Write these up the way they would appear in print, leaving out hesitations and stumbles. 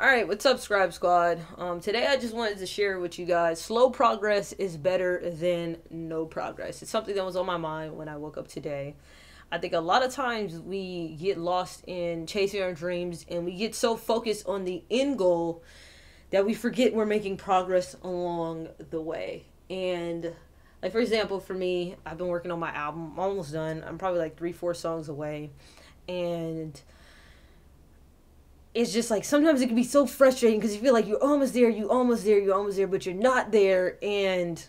Alright, what's up, Scribe Squad? Today I just wanted to share with you guys, slow progress is better than no progress. It's something that was on my mind when I woke up today. I think a lot of times we get lost in chasing our dreams and we get so focused on the end goal that we forget we're making progress along the way. And like, for example, for me, I've been working on my album. I'm almost done. I'm probably like 3-4 songs away. And it's just like sometimes it can be so frustrating because you feel like you're almost there, but you're not there. And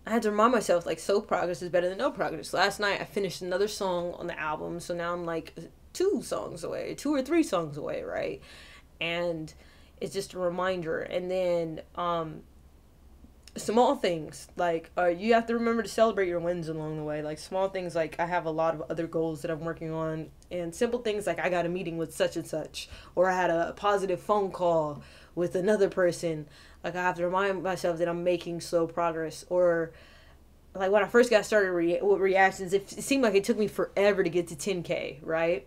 I had to remind myself, like, slow progress is better than no progress. Last night I finished another song on the album, so now I'm like 2 or 3 songs away, right? And it's just a reminder. And then small things, like, you have to remember to celebrate your wins along the way. Like, small things, like, I have a lot of other goals that I'm working on, and simple things like I got a meeting with such and such, or I had a positive phone call with another person. Like, I have to remind myself that I'm making slow progress. Or like when I first got started with reactions, it seemed like it took me forever to get to 10K, right?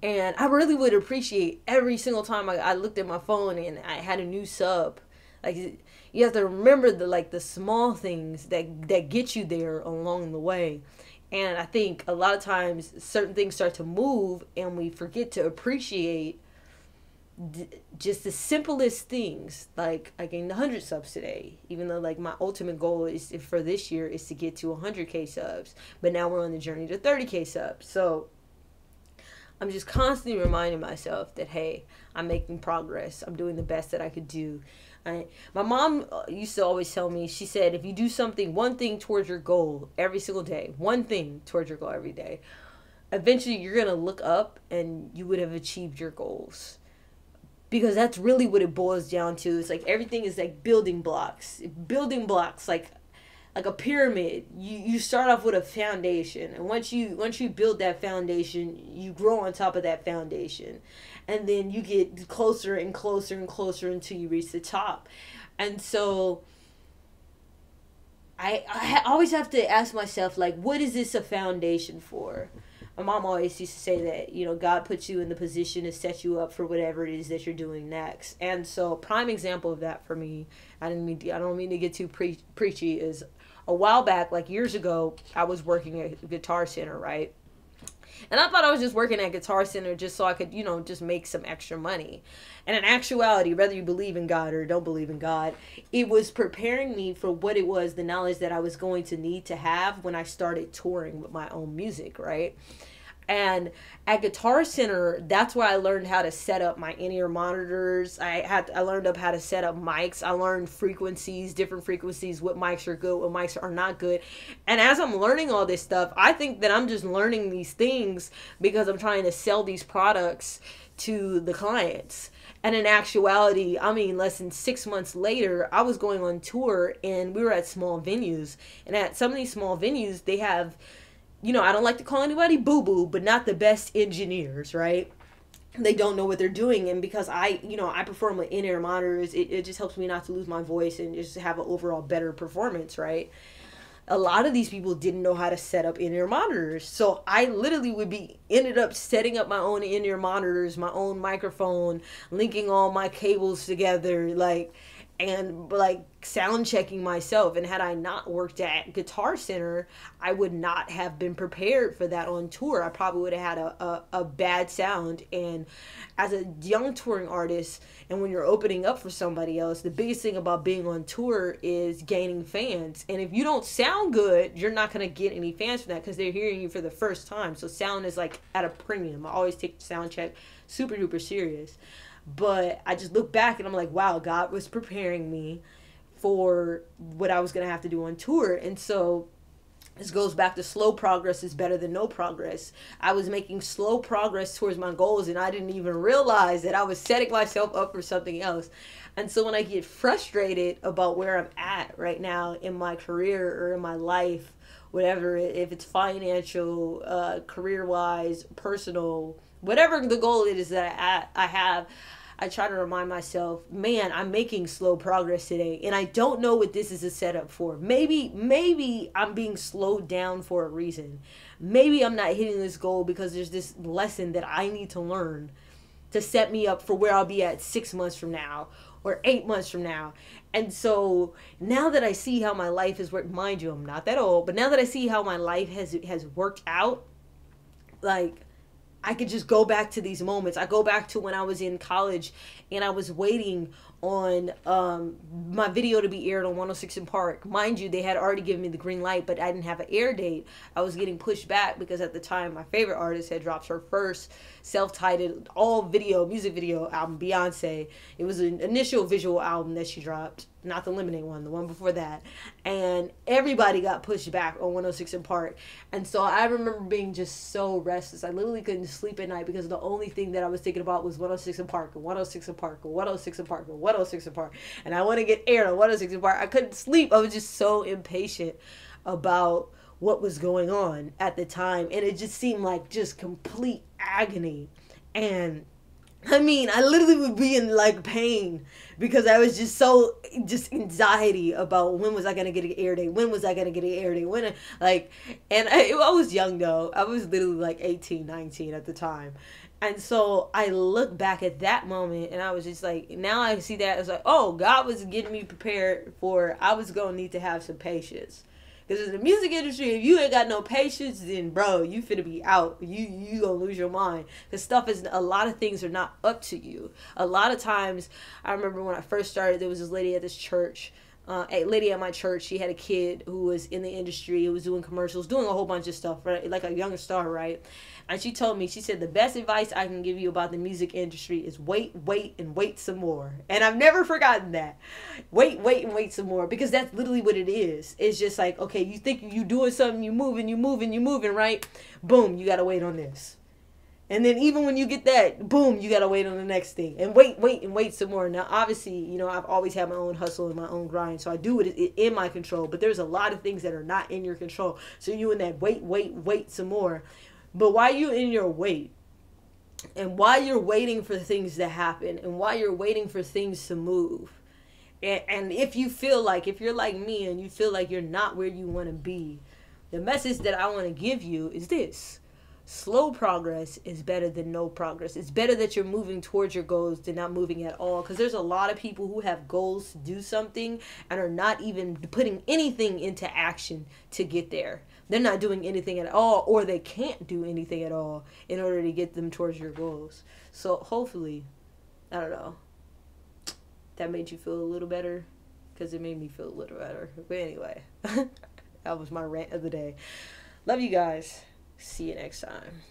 And I really would appreciate every single time I looked at my phone and I had a new sub. Like, you have to remember the small things that get you there along the way. And I think a lot of times certain things start to move and we forget to appreciate just the simplest things. Like, I gained 100 subs today, even though, like, my ultimate goal is for this year is to get to 100K subs. But now we're on the journey to 30K subs. So I'm just constantly reminding myself that, hey, I'm making progress. I'm doing the best that I could do. My mom used to always tell me, she said, if you do something, one thing towards your goal every single day, one thing towards your goal every day, eventually you're going to look up and you would have achieved your goals. Because that's really what it boils down to. It's like everything is like building blocks, like a pyramid. You start off with a foundation, and once you build that foundation, you grow on top of that foundation, and then you get closer and closer and closer until you reach the top. And so I always have to ask myself, like, what is this a foundation for? My mom always used to say that, you know, God puts you in the position to set you up for whatever it is that you're doing next. And so, prime example of that for me, I don't mean to get too preachy, is a while back, like years ago, I was working at Guitar Center, right? And I thought I was just working at Guitar Center just so I could, you know, just make some extra money. And in actuality, whether you believe in God or don't believe in God, it was preparing me for what it was, the knowledge that I was going to need to have when I started touring with my own music, right? And at Guitar Center, that's where I learned how to set up my in-ear monitors. I learned up how to set up mics. I learned frequencies, different frequencies, what mics are good, what mics are not good. And as I'm learning all this stuff, I think that I'm just learning these things because I'm trying to sell these products to the clients. And in actuality, I mean, less than 6 months later, I was going on tour and we were at small venues. And at some of these small venues, they have, you know, I don't like to call anybody boo-boo, but not the best engineers, right? They don't know what they're doing. And because I perform with in-ear monitors, it just helps me not to lose my voice and just have an overall better performance, right? A lot of these people didn't know how to set up in-ear monitors. So I literally ended up setting up my own in-ear monitors, my own microphone, linking all my cables together, and sound checking myself. And had I not worked at Guitar Center, I would not have been prepared for that on tour. I probably would have had a bad sound. And as a young touring artist, and when you're opening up for somebody else, the biggest thing about being on tour is gaining fans. And if you don't sound good, you're not going to get any fans from that because they're hearing you for the first time. So sound is like at a premium. I always take the sound check super duper serious. But I just look back and I'm like, wow, God was preparing me for what I was going to have to do on tour. And so this goes back to slow progress is better than no progress. I was making slow progress towards my goals and I didn't even realize that I was setting myself up for something else. And so when I get frustrated about where I'm at right now in my career or in my life, whatever, if it's financial, career-wise, personal, whatever the goal it is that I have, I try to remind myself, man, I'm making slow progress today. And I don't know what this is a setup for. Maybe I'm being slowed down for a reason. Maybe I'm not hitting this goal because there's this lesson that I need to learn. to set me up for where I'll be at 6 months from now or 8 months from now. And so now that I see how my life has worked, mind you, I'm not that old, but now that I see how my life has worked out, like, I could just go back to these moments. I go back to when I was in college and I was waiting on my video to be aired on 106 and Park. Mind you, they had already given me the green light, but I didn't have an air date. I was getting pushed back because at the time my favorite artist had dropped her first self-titled music video album, Beyonce. It was an initial visual album that she dropped, not the Lemonade one, the one before that. And everybody got pushed back on 106 and Park. And so I remember being just so restless. I literally couldn't sleep at night because the only thing that I was thinking about was 106 and Park, and 106 and Park, and 106 and Park, and 106 and Park. And I want to get aired on 106 and Park. I couldn't sleep. I was just so impatient about what was going on at the time. And it just seemed like just complete agony. And I mean, I literally would be in like pain because I was just anxiety about when was I going to get an air date? When was I going to get an air date? I was young though. I was literally like 18, 19 at the time. And so I look back at that moment and I was just like, now I see that as like, oh, God was getting me prepared for, I was going to need to have some patience. Because in the music industry, if you ain't got no patience, then bro, you finna be out. You gonna lose your mind. Because a lot of things are not up to you. A lot of times, I remember when I first started, there was this lady at this church, a lady at my church. She had a kid who was in the industry, who was doing commercials, doing a whole bunch of stuff, right? Like a young star, right? And she told me, she said, the best advice I can give you about the music industry is wait, and wait some more. And I've never forgotten that. Wait, and wait some more. Because that's literally what it is. It's just like, okay, you think you doing something, you moving, right? Boom, you got to wait on this. And then even when you get that, boom, you got to wait on the next thing. And wait some more. Now, obviously, I've always had my own hustle and my own grind. So I do it in my control. But there's a lot of things that are not in your control. So you in that wait some more. But while you're in your wait, and while you're waiting for things to happen, and while you're waiting for things to move, and if you're like me and you feel like you're not where you want to be, the message that I want to give you is this. Slow progress is better than no progress. It's better that you're moving towards your goals than not moving at all. Because there's a lot of people who have goals to do something and are not even putting anything into action to get there. They're not doing anything at all, or they can't do anything at all in order to get them towards your goals. So hopefully, I don't know, that made you feel a little better, because it made me feel a little better. But anyway, that was my rant of the day. Love you guys. See you next time.